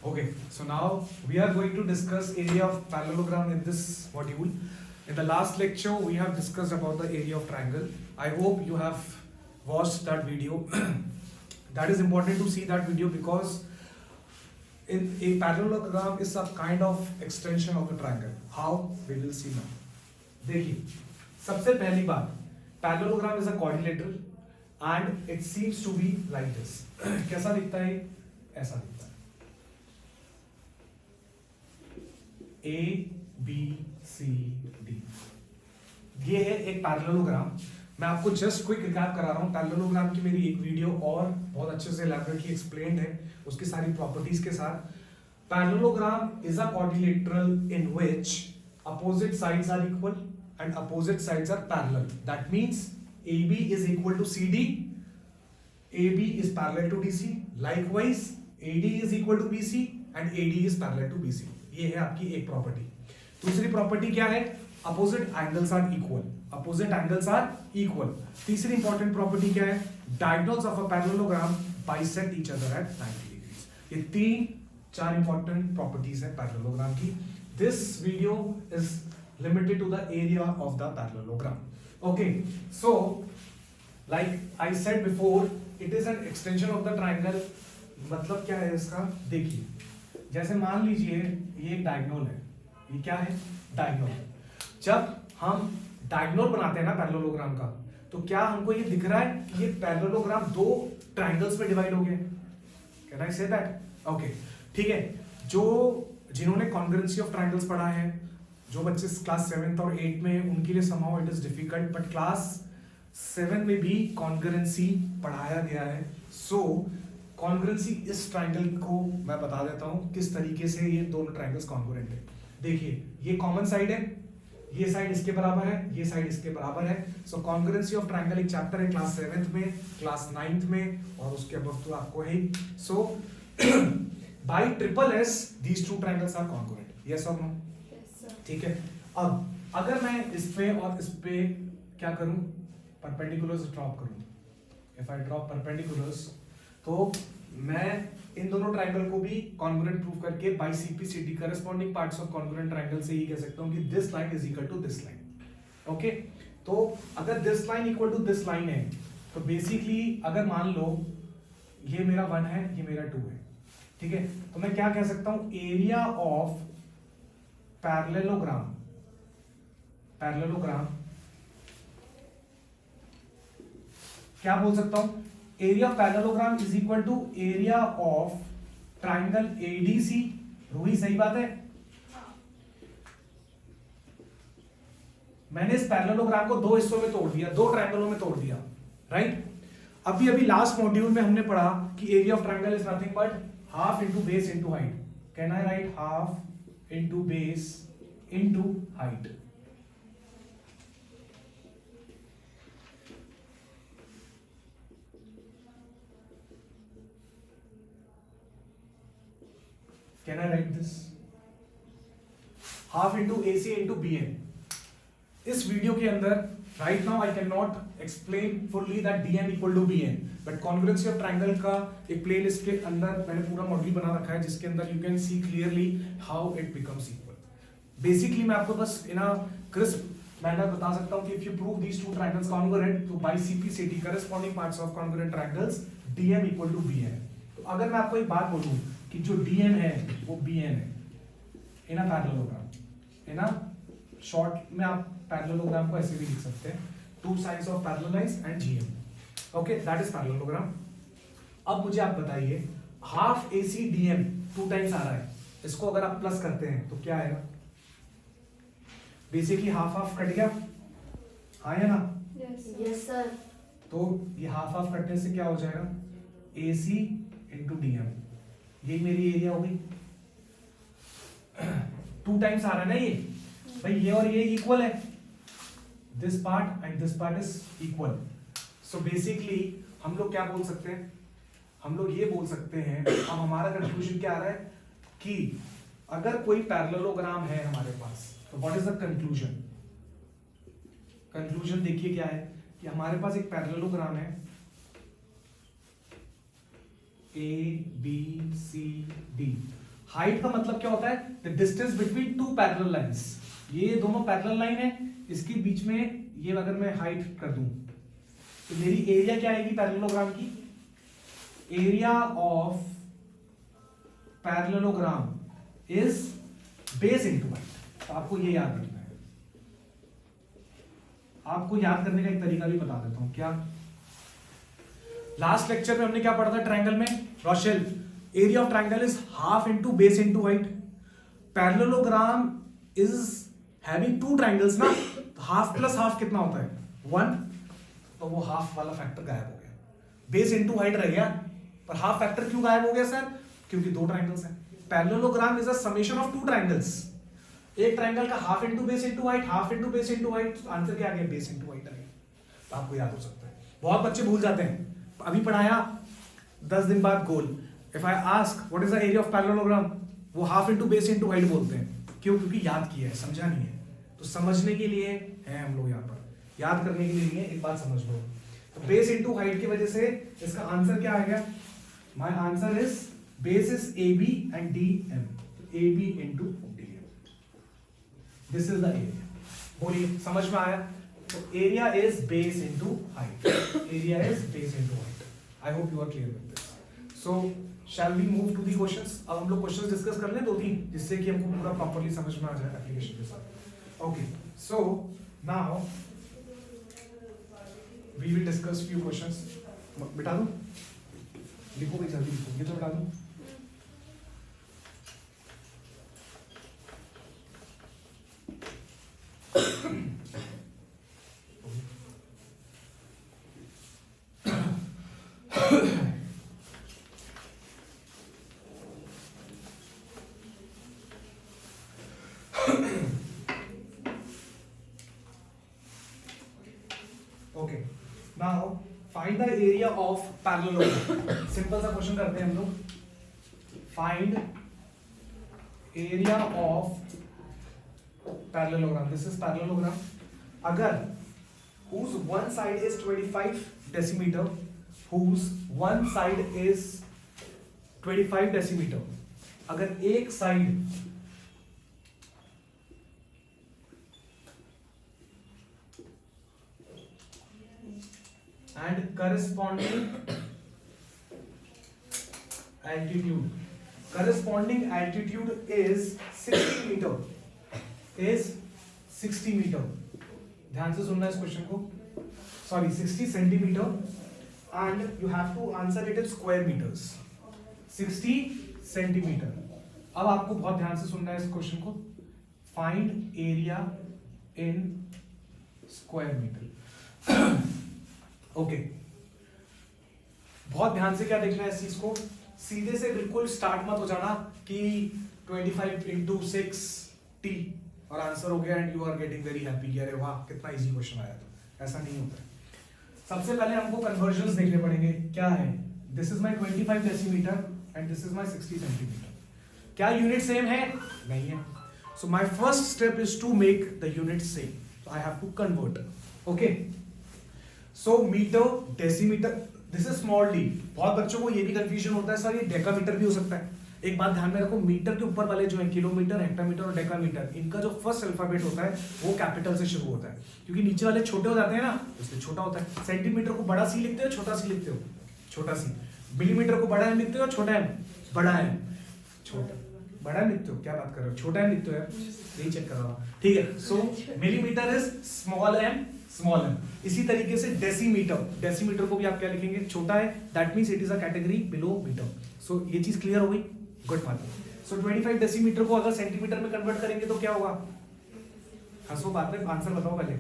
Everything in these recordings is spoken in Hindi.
Okay, so now we are going to discuss area of parallelogram in this module. In the last lecture, we have discussed about the area of triangle. I hope you have watched that video. That is important to see that video because in a parallelogram is a kind of extension of the triangle. How? We will see now. देखिए, सबसे पहली बात, parallelogram is a quadrilateral and it seems to be like this. कैसा दिखता है? ऐसा दिखता है. A, B, C, D. ये है एक पैरेललोग्राम. मैं आपको जस्ट क्विक रिकैप करा रहा हूँ. पैरेललोग्राम की मेरी एक वीडियो और बहुत अच्छे से एलैबोरेटली एक्सप्लेन्ड है उसकी सारी प्रॉपर्टीज के साथ. Parallelogram is a quadrilateral in which opposite sides are equal and opposite sides are parallel. That means AB is equal to CD, AB is parallel to DC. Likewise, AD is equal to BC and AD is parallel to BC. ये है आपकी एक प्रॉपर्टी. दूसरी प्रॉपर्टी क्या है? Opposite angles are equal. Opposite angles are equal. तीसरी इंपॉर्टेंट प्रॉपर्टी क्या है? Diagonals of a parallelogram bisect each other at 90 degrees. ये तीन चार इंपॉर्टेंट प्रॉपर्टीज है पैरेललोग्राम की. This video is limited to the area of the parallelogram. Okay, so like I said before, it is an extension of the triangle. मतलब क्या है इसका? देखिए, जैसे मान लीजिए ये एक डायगोनल है. ये क्या है? डायगोनल. जब हम डायगोनल बनाते हैं ना पैरेललोग्राम का, तो क्या हमको ये दिख रहा है कि ये पैरेललोग्राम दो ट्रायंगल्स में डिवाइड हो गए? Can I say that? Okay, ठीक है. जो जिन्होंने कॉन्ग्रुएंसी ऑफ ट्रायंगल्स पढ़ा है, जो बच्चे क्लास 7th और 8th में, उनके लिए somehow it is difficult, but class 7 में भी कॉन्ग्रुएंसी पढ़ाया गया है. सो कॉन्ग्रुएंसी इस ट्रायंगल को मैं बता देता हूं किस तरीके से ये दोनों ट्रायंगल्स कॉन्ग्रुएंट है. देखिए, ये कॉमन साइड है, ये साइड इसके बराबर है, ये साइड इसके बराबर है. सो कॉन्ग्रुएंसी ऑफ ट्रायंगल एक चैप्टर है क्लास 7th में, क्लास 9th में, और उसके अबव तो आपको है. सो by triple S these two triangles are congruent. Yes or no? Yes sir. ठीक है. अब अगर मैं इस पे और इस पे क्या करूं? परपेंडिकुलर्स ड्रॉप करूं. If I drop perpendiculars, तो मैं इन दोनों ट्रायंगल को भी congruent प्रूव करके by CPCD corresponding parts of congruent triangle से ही कह सकता हूं कि this line is equal to this line. Okay? तो अगर this line equal to this line है, तो basically अगर मान लो ये मेरा 1 है, ये मेरा 2 है, ठीक है, तो मैं क्या कह सकता हूं? एरिया ऑफ पैरेललोग्राम, पैरेललोग्राम क्या बोल सकता हूं? Area of parallelogram is equal to area of triangle ADC. Ruhi, सही बात है? मैंने इस पैरेललोग्राम को दो हिस्सों में तोड़ दिया, दो ट्राइंगलों में तोड़ दिया, राइट? अभी लास्ट मॉड्यूल में हमने पढ़ा कि area of triangle is nothing but half into base into height. Can I write half into base into height? Can I write this? Half into AC into BN. इस वीडियो के अंदर right now I cannot explain fully that DM equal to BN, but congruency of triangle का एक प्लेलिस्ट के अंदर मैंने पूरा मॉड्यूल बना रखा है जिसके अंदर you can see clearly how it becomes equal. Basically मैं आपको बस in a crisp manner बता सकता हूँ कि if you prove these two triangles congruent, तो by CPCD corresponding parts of congruent triangles DM equal to BN. तो अगर मैं आपको एक बात बोलूँ कि जो DM है वो BN है in a parallelogram, है ना? शॉर्ट में आप पैरेललोग्राम को ऐसे भी लिख सकते हैं, two sides of parallel lines and GM. Okay, that is parallelogram. अब मुझे आप बताइए, हाफ एसी डीएम 2 टाइम्स आ रहा है, इसको अगर आप प्लस करते हैं तो क्या आएगा? बेसिकली हाफ हाफ कट गया, हाँ या ना? Yes sir. तो ये हाफ हाफ कटने से क्या हो जाएगा? AC into DM. यही मेरी एरिया होगी. 2 टाइम्स आ रहा है ना ये भाई, ये और ये इक्वल है. This part and this part is equal. So basically हम लोग क्या बोल सकते हैं? हम लोग ये बोल सकते हैं, अब हमारा कंक्लूजन क्या आ रहा है कि अगर कोई पैरेललोग्राम है हमारे पास, तो what is the conclusion? Conclusion देखिए क्या है कि हमारे पास एक पैरेललोग्राम है A B C D. Height का मतलब क्या होता है? The distance between two parallel lines. ये दोनों पैरेलल लाइन है, इसके बीच में ये अगर मैं हाइट कर दूं तो मेरी एरिया क्या आएगी पैरेललोग्राम की? Area of parallelogram is base into height. तो आपको ये याद रखना है। आपको याद करने का एक तरीका भी बता देता हूं। क्या लास्ट लेक्चर में हमने क्या पढ़ा था ट्रायंगल में? Rochelle, area of triangle is half into base into height. Parallelogram is having two triangles ना, हाफ प्लस हाफ कितना होता है? 1। तो वो हाफ वाला फैक्टर गायब हो गया, बेस इनटू हाइट रह गया, पर हाफ फैक्टर क्यों गायब हो गया सर? क्योंकि दो ट्रायंगल्स हैं। Parallelogram is a summation of two triangles. एक ट्रायंगल का half into base into height, half into base into height, answer क्या आ गया? बेस इनटू हाइट आ गया। तो आपको याद हो सकता है। बहुत बच्चे भूल जाते हैं। अभी पढ़ाया 10 दिन बाद गोल। If I ask what is the area of parallelogram, वो half into base into height बोलते हैं। क्यों? क्योंकि याद किया है, समझा नहीं है। तो समझने के लिए है हम लोग यहाँ पर, याद करने के लिए नहीं है। एक बात समझ लो, तो बेस इनटू हाइट की वजह से इसका आंसर क्या आ गया? My answer is base is A B and D M. A B into D M, this is the area. बोलिए, समझ में आया? तो area is base into height. Area is base into height. I hope you are clear with this. So shall we move to the questions? अब हम लोग क्वेश्चंस डिस्कस कर लें 2-3, जिससे कि हमको पूरा प्रॉपर्ली समझ में आ जाए एप्लीकेशन के साथ। Okay, so now we will discuss few questions. बिठा दूं? लिखो भाई, जल्दी लिखो। ये तो बिठा दूं? Okay. Now find the area of parallelogram. Simple सा क्वेश्चन करते हैं हम लोग। Find area of parallelogram. This is parallelogram. अगर whose one side is 25 decimeter, whose one side is 25 decimeter, अगर एक side and corresponding altitude is 60 meter, is 60 meter। ध्यान से सुनना इस क्वेश्चन को, sorry 60 centimetre, and you have to answer it in square meters। 60 centimetre. अब आपको बहुत ध्यान से सुनना है इस क्वेश्चन को। Find area in square meter. Okay, बहुत ध्यान से क्या देखना है इस चीज को। सीधे से बिल्कुल स्टार्ट मत हो जाना कि 25 इंटू 6t और आंसर हो गया and you are getting very happy, अरे वाह कितना इजी क्वेश्चन आया था। ऐसा नहीं होता है। सबसे पहले हमको कन्वर्जन्स देखने पड़ेंगे। क्या है? This is my 25 decimetre and this is my 60 centimetre. क्या यूनिट सेम है? नहीं है। So my first step is to make the unit same. So I have to convert. Okay, so metre, decimetre, this is small d. बहुत बच्चों को ये भी कंफ्यूजन होता है, सर ये डेकामीटर भी हो सकता है। एक बात ध्यान में रखो, मीटर के ऊपर वाले जो है किलोमीटर, हेक्टामीटर और डेकामीटर, इनका जो फर्स्ट अल्फाबेट होता है वो कैपिटल से शुरू होता है, क्योंकि नीचे वाले छोटे हो जाते हैं ना, इसलिए छोटा होता है। सेंटीमीटर को बड़ा सी लिखते हो, छोटा सी लिखते हो, छोटा सी। मिलीमीटर को बड़ा एम लिखते हो, छोटा एम, बड़ा एम, छोटा, बड़ा एम लिखते हो। क्या बात कर रहे हो? छोटा एम लिखते हो यार, यही चेक कर रहा हूँ। ठीक है, so millimetre is small m, small m. इसी तरीके से डेसीमीटर, डेसीमीटर को भी आप क्या लिखेंगे? छोटा है, that means it is a category below metre. So ये चीज क्लियर हो गई? गुड बात। सो 25 डेसीमीटर को अगर सेंटीमीटर में कन्वर्ट करेंगे तो क्या होगा? हंसो बाद में, आंसर बताओ पहले।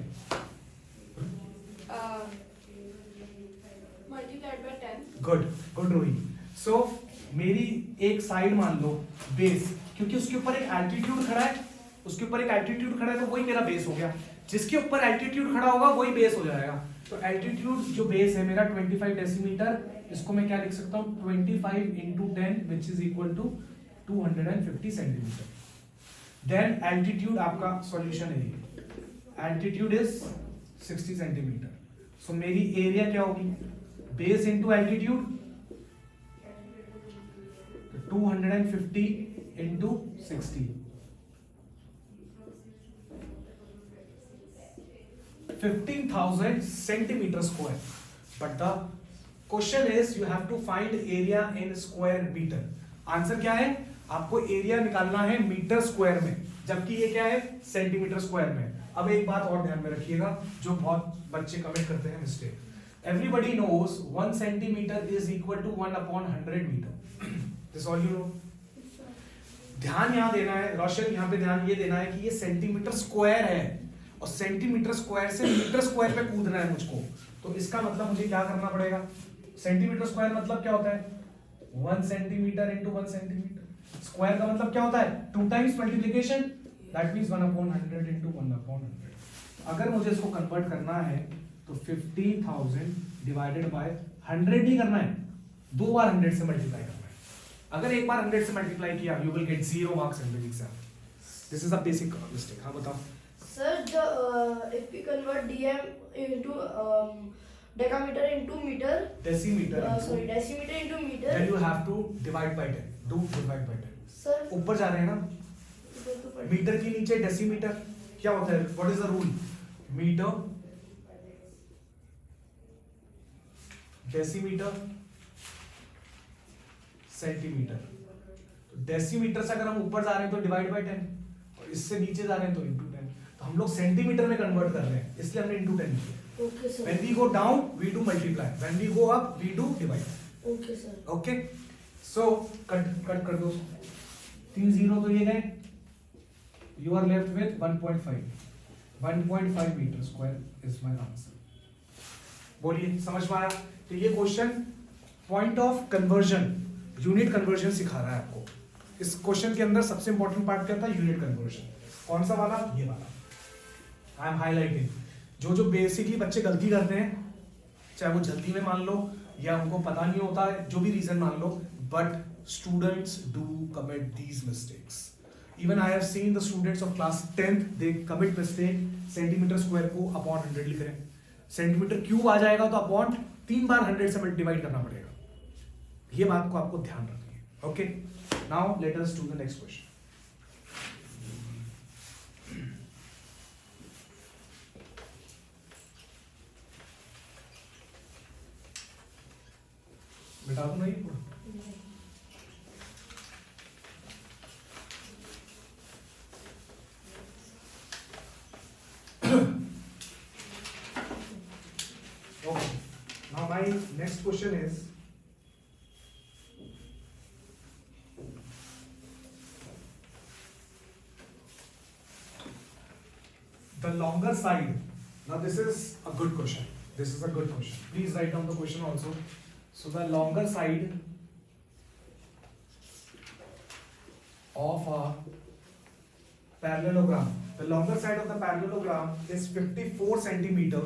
Multiplied by 10। गुड गुड रोही। सो मेरी एक साइड मान लो बेस, क्योंकि उसके ऊपर एक एल्टीट्यूड खड़ा है, उसके ऊपर एक एल्टीट्यूड खड़ा है, तो वही मेरा बेस हो गया। जिसके ऊपर एल्टीट्यूड खड़ा होगा वही बेस हो जाएगा। तो एल्टीट्यूड जो बेस है मेरा 25 डेसीमीटर, इसको मैं क्या लिख सकता हूँ? 25 into 10 which is equal to 250 centimeter. Then altitude आपका सॉल्यूशन है, एल्टीट्यूड इज 60 सेंटीमीटर। सो मेरी एरिया क्या होगी? Base into altitude, 250 into 60. 15,000 centimeter square. But the question is you have to find area in square meter. Answer क्या है? आपको एरिया निकालना है मीटर स्क्वायर में, जबकि ये क्या है? सेंटीमीटर स्क्वायर में. अब एक बात और ध्यान में रखिएगा जो बहुत बच्चे कमेंट करते हैं mistake. Everybody knows 1 centimeter is equal to 1/100 meter. This all you know. ध्यान यहाँ देना है रोशन, यहाँ पे ध्यान ये देना है कि ये सेंटीमीटर स्क्वायर है और सेंटीमीटर स्क्वायर से मीटर स्क्वायर पे कूदना है मुझको. तो इसका मतलब मुझे क्या करना पड़ेगा? सेंटीमीटर स्क्वायर मतलब क्या होता है? 1 सेंटीमीटर इंटू 1 सेंटीमीटर. स्क्वायर का मतलब क्या होता है? 2 times multiplication, that means 1/100 into 1/100. अगर मुझे इसको कन्वर्ट करना है तो 15,000 डिवाइडेड बाय 100 नहीं करना है, 2 बार 100 से मल्टीप्लाई करना है. अगर एक बार 100 से मल्टीप्लाई किया you will get 0 marks in the exam. This is a basic mistake. हाँ बताओ sir. If we convert dm into decameter into meter, decimeter, decimeter into meter, then you have to divide by 10. do divide by 10. Sir ऊपर जा रहे हैं ना, मीटर के नीचे डेसीमीटर क्या होता है? What is the rule? Meter, decimeter, centimeter. तो डेसीमीटर से अगर हम ऊपर जा रहे हैं तो डिवाइड बाय 10 और इससे नीचे जा रहे हैं तो इनटू 10. तो हम लोग सेंटीमीटर में कन्वर्ट कर रहे हैं इसलिए हमने इनटू 10 किया. Okay sir. When we go down we do multiply, when we go up we do divide. Okay sir. Okay, so cut कर दो. 3 0 तो ये गए. You are left with 1.5. 1.5 meter square is my answer. बोलिए समझ में आया? तो ये question point of conversion, unit conversion सिखा रहा है आपको. इस क्वेश्चन के अंदर सबसे इंपॉर्टेंट पार्ट क्या था? Unit conversion. कौन सा वाला? ये वाला. I am highlighting. जो बेसिकली बच्चे गलती करते हैं, चाहे वो जल्दी में मान लो या उनको पता नहीं होता है, जो भी रीजन मान लो, but students do commit these mistakes. Even I have seen the students of class 10th they commit mistake. Centimetre square को अपॉन 100 लिख रहे हैं. सेंटीमीटर क्यूब आ जाएगा तो अपॉन 3 बार 100 से डिवाइड करना पड़ेगा. ये बात को आपको ध्यान रखनी है. Okay, now let us do the next question. बेटा तो नहीं पूरा. Okay, now my next question is the longer side. Now this is a good question. This is a good question. Please write down the question also. So the longer side of a parallelogram, the longer side of the parallelogram is 54 centimeter.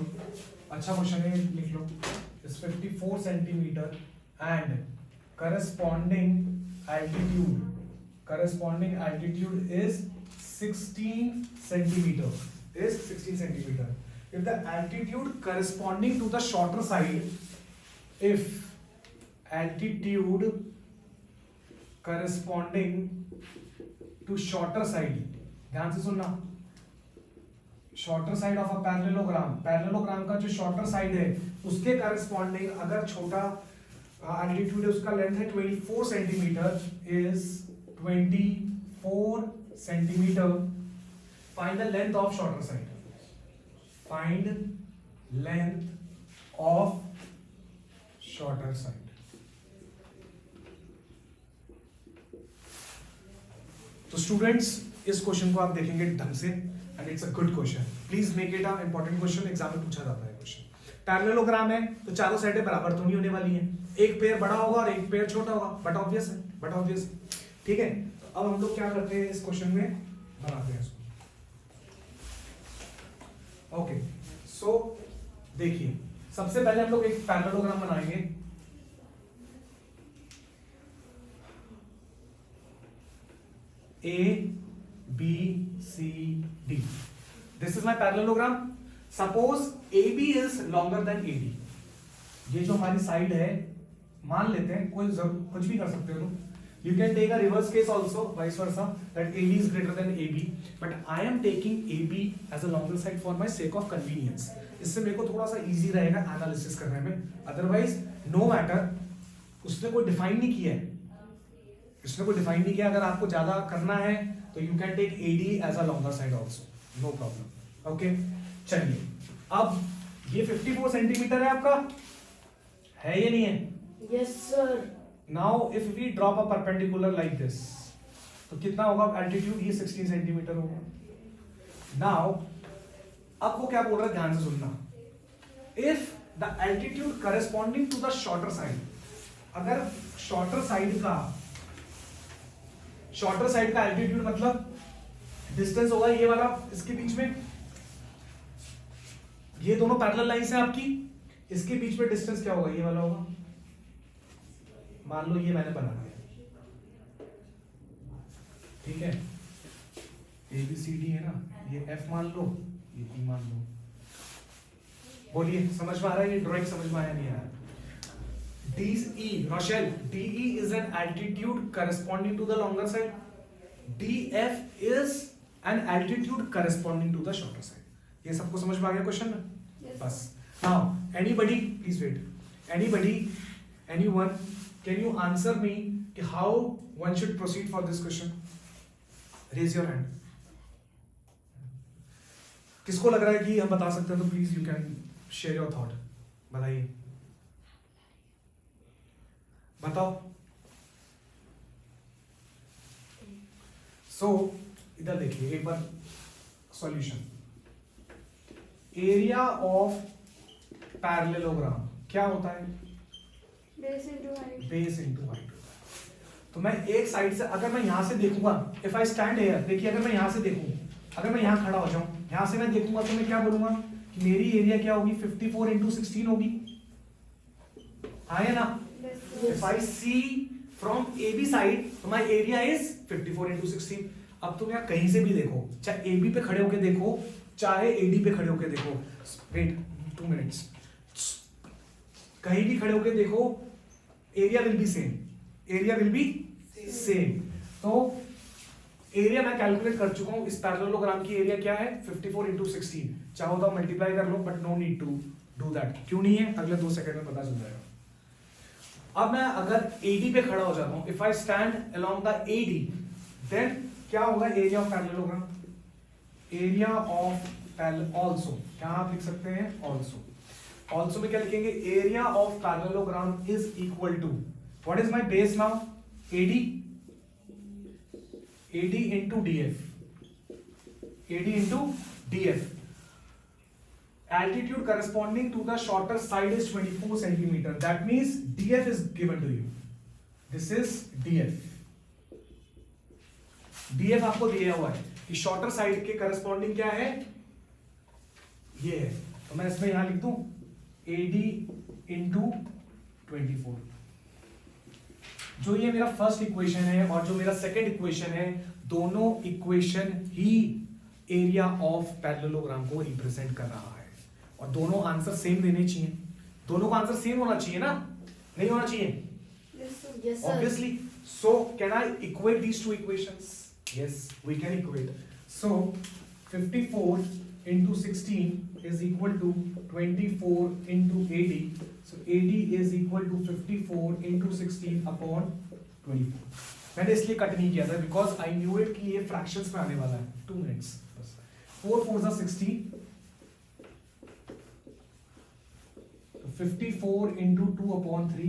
अच्छा क्वेश्चन है, लिख लो. Is 54 centimeter and corresponding altitude is 16 centimeter. Is 16 centimeter. If the altitude corresponding to the shorter side, if altitude corresponding to shorter side, ध्यान से सुनना, shorter side of a parallelogram का जो शॉर्टर साइड है उसके करस्पॉन्डिंग अगर छोटा एल्टीट्यूड है, उसका लेंथ है 24 centimetre, is 24 centimetre. Find the length of shorter side. Find length of shorter side. तो स्टूडेंट्स इस क्वेश्चन को आप देखेंगे ढंग से and it's a good question. Please make it a important question. Exam में पूछा जाता है क्वेश्चन. पैरेललोग्राम है तो चारों साइडें बराबर तो नहीं होने वाली हैं. एक पेयर बड़ा होगा और एक पेयर छोटा होगा. But obvious. ठीक है, तो अब हम लोग क्या करते हैं इस क्वेश्चन में, बनाते हैं इसको. ओके, सो देखिए सबसे पहले हम लोग एक पैरेललोग्राम बनाएंगे. A B C D. This is my parallelogram. Suppose AB is longer than AD. ये जो हमारी साइड है मान लेते हैं, कोई कुछ भी कर सकते हो तुम. You can take a reverse case also, vice versa, that AD is greater than AB, but I am taking AB as a longer side for my sake of convenience. इससे मेरे को थोड़ा सा easy रहेगा एनालिसिस करने में. Otherwise, no matter, उसने कोई डिफाइन नहीं किया है. इसने कोई डिफाइन नहीं किया. अगर आपको ज्यादा करना है तो you can take AD as a longer side also, no problem. Okay, चलिए. अब ये 54 सेंटीमीटर है आपका, है ये नहीं है? Yes sir. Now if we drop a perpendicular like this, तो कितना होगा altitude? ये 16 सेंटीमीटर होगा. Now अब वो क्या बोल रहा है, ध्यान से सुनना. If the altitude corresponding to the shorter side, अगर shorter side का altitude मतलब distance होगा ये वाला इसके बीच में, ये दोनों पैरेलल लाइंस हैं आपकी, इसके बीच में डिस्टेंस क्या होगा, ये वाला होगा. मान लो ये मैंने बना दिया, ठीक है, ABCD है ना, ये F मान लो, ये E मान लो. बोलिए समझ में आ रहा है? ये ड्राइंग समझ में आया नहीं आया? DE, Rochelle, DE is an altitude corresponding to the longer side. DF is an altitude corresponding to the shorter side. ये सबको समझ में आ गया क्वेश्चन में? Yes. बस. Now anybody, please wait. Anybody, anyone, can you answer me कि how one should proceed for this question? Raise your hand. किसको लग रहा है कि हम बता सकते हैं तो please you can share your thought. बताइए, बताओ. सो इधर देखिए एक बार सॉल्यूशन. एरिया ऑफ पैरेललोग्राम क्या होता है? Base into height. Base into height. तो मैं एक साइड से, अगर मैं यहां से देखूंगा, इफ आई स्टैंड हियर, देखिए अगर मैं यहां से देखूं, अगर मैं यहां खड़ा हो जाऊं, यहां से मैं देखूंगा तो मैं क्या बोलूंगा कि मेरी एरिया क्या होगी, 54 इंटू 16 होगी. हाँ है ना? If I see from AB side तो माय एरिया इज 54 इंटू 16. अब तुम यहाँ कहीं से भी देखो, चाहे AB पे खड़े होके देखो, चाहे AD पे खड़े होके देखो. Wait 2 minutes. कहीं भी खड़े होके देखो, area will be same. Area will be same. तो एरिया मैं कैलकुलेट कर चुका हूं. इस पैरेललोग्राम की एरिया क्या है? 54 इंटू 16. चाहो तो मल्टीप्लाई कर लो, but no need to do that. क्यों नहीं है? अगले 2 सेकंड में पता चल जाएगा. अब मैं अगर AD पे खड़ा हो जाता हूं, if I stand along the AD, then क्या होगा? Area of parallelogram. Area of parallel also, क्या आप लिख सकते हैं? ऑल्सो. ऑल्सो में क्या लिखेंगे? Area of parallelogram is equal to, what is my base now? AD into DF. AD into DF. Altitude corresponding to the shorter side is 24 centimeter. That means DF is given to you. This is DF. DF आपको दिया हुआ है कि शॉर्टर साइड के करस्पॉन्डिंग क्या है? ये है. तो मैं इसमें यहां लिख दूं AD into 24. जो ये मेरा फर्स्ट इक्वेशन है और जो मेरा सेकंड इक्वेशन है, दोनों equation he area of parallelogram को रिप्रेजेंट कर रहा है. और दोनों आंसर सेम देने चाहिए. दोनों का आंसर सेम होना चाहिए ना? नहीं होना चाहिए? Yes sir. Yes sir. Obviously. So can I equate these two equations? Yes, we can equate. So 54 into 16 is equal to 24 into AD. So AD is equal to 54 into 16 upon 24. मैंने इसलिए कट नहीं किया था because I knew it कि ये fractions में आने वाला है. 2 minutes बस. 4 4s are 60. 54 into 2 upon 3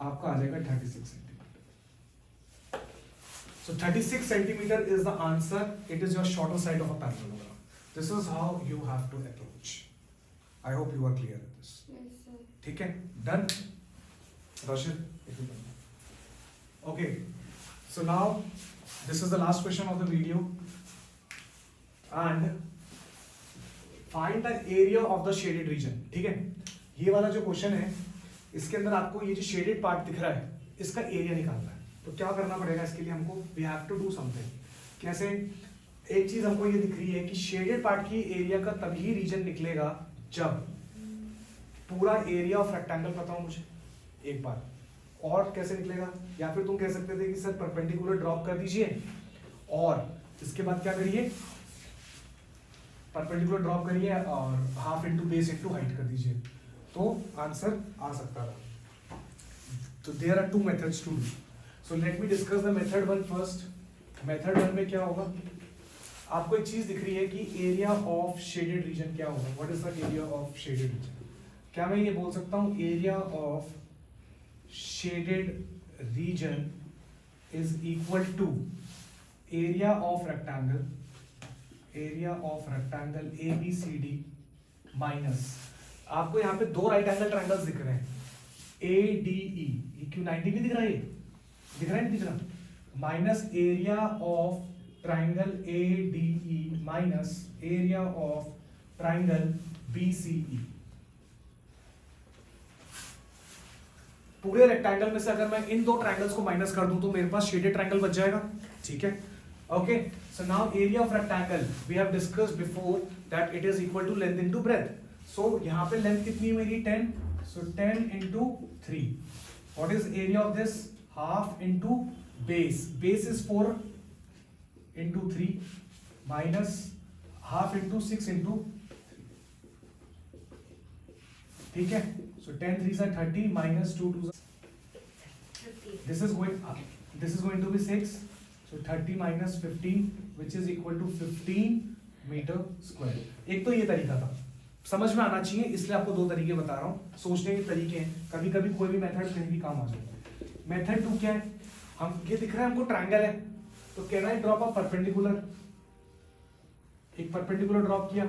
आपका आ जाएगा 36 centimetre. So 36 centimeter is the answer. It is your shorter side of a parallelogram. This is how you have to approach. I hope you are clear with this. Yes sir. ठीक है? Done? Rashid, if you can. Okay. So now this is the last question of the video. And find the area of the shaded region. ठीक है? ये वाला जो क्वेश्चन है, इसके अंदर आपको ये जो शेडेड पार्ट दिख रहा है, इसका एरिया निकालना है. तो क्या करना पड़ेगा इसके लिए हमको? We have to do something. कैसे? एक चीज हमको ये दिख रही है कि शेडेड पार्ट की एरिया का तभी रीजन निकलेगा जब पूरा एरिया ऑफ रेक्टेंगल पता हो मुझे. एक बार, और कैसे निकलेगा, या फिर तुम कह सकते थे कि सर परपेंडिकुलर ड्रॉप कर दीजिए और इसके बाद क्या करिए, परपेंडिकुलर ड्रॉप करिए और half into base into height कर दीजिए, तो आंसर आ सकता था। तो there are two methods to do, so let me discuss the method one first. Method one में क्या होगा, आपको एक चीज दिख रही है कि एरिया ऑफ शेडेड रीजन क्या होगा, what is the area of shaded region, क्या मैं ये बोल सकता हूँ area of shaded region is equal to area of rectangle ABCD minus, आपको यहाँ पे दो राइट एंगल ट्रायंगल्स दिख रहे हैं ADE, ये क्यों 90 भी दिख रहा है, दिख रहा है नहीं दिख रहा, minus area of triangle ADE minus area of triangle BCE। पूरे रेक्टेंगल में से अगर मैं इन दो ट्रायंगल्स को माइनस कर दूं तो मेरे पास शेडेड ट्रायंगल बच जाएगा, ठीक है। Okay, so now area of rectangle we have discussed before that it is equal to length into breadth, so यहां पे लेंथ कितनी है मेरी 10, so 10 into 3, what is area of this, half into base, base is 4 into 3 minus half into 6 into 3, ठीक है। So 10 3s are 30 minus 2 2s are, this is going to be 6, so 30 minus 15 which is equal to 15 meter square। एक तो ये तरीका था, समझ में आना चाहिए इसलिए आपको दो तरीके बता रहा हूँ, सोचने के तरीके हैं, कभी कभी कोई भी मेथड कहीं भी काम आ जाए। मेथड टू क्या है, हम ये दिख रहा है हमको ट्रायंगल है, तो can I drop a perpendicular, एक परपेंडिकुलर ड्रॉप किया,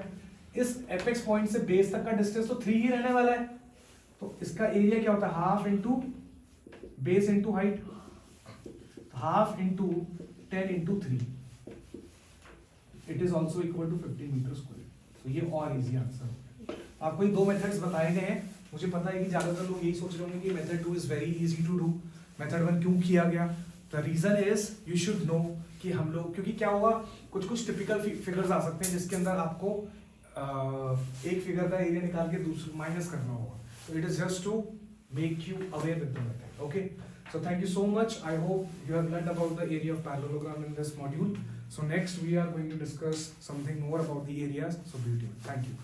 इस एपेक्स पॉइंट से बेस तक का डिस्टेंस तो 3 ही रहने वाला है, तो इसका एरिया क्या होता है, half into base into height, half into 10 into 3, it is also equal to 15 meter square. तो ये और इजी आंसर, आपको ये दो मेथड्स बताए गए हैं, मुझे पता है कि ज्यादातर लोग यही सोच रहे होंगे कि method 2 is very easy to do, method 1 क्यों किया गया, the reason is you should know कि हम लोग, क्योंकि क्या होगा कुछ टिपिकल फिगर्स आ सकते हैं जिसके अंदर आपको एक फिगर का एरिया निकाल के दूसरा माइनस करना होगा, so it is just to make you aware with the method, okay, so thank you so much, I hope you have learned about the area of parallelogram in this module, so next we are going to discuss something more about the areas, so be tuned, thank you.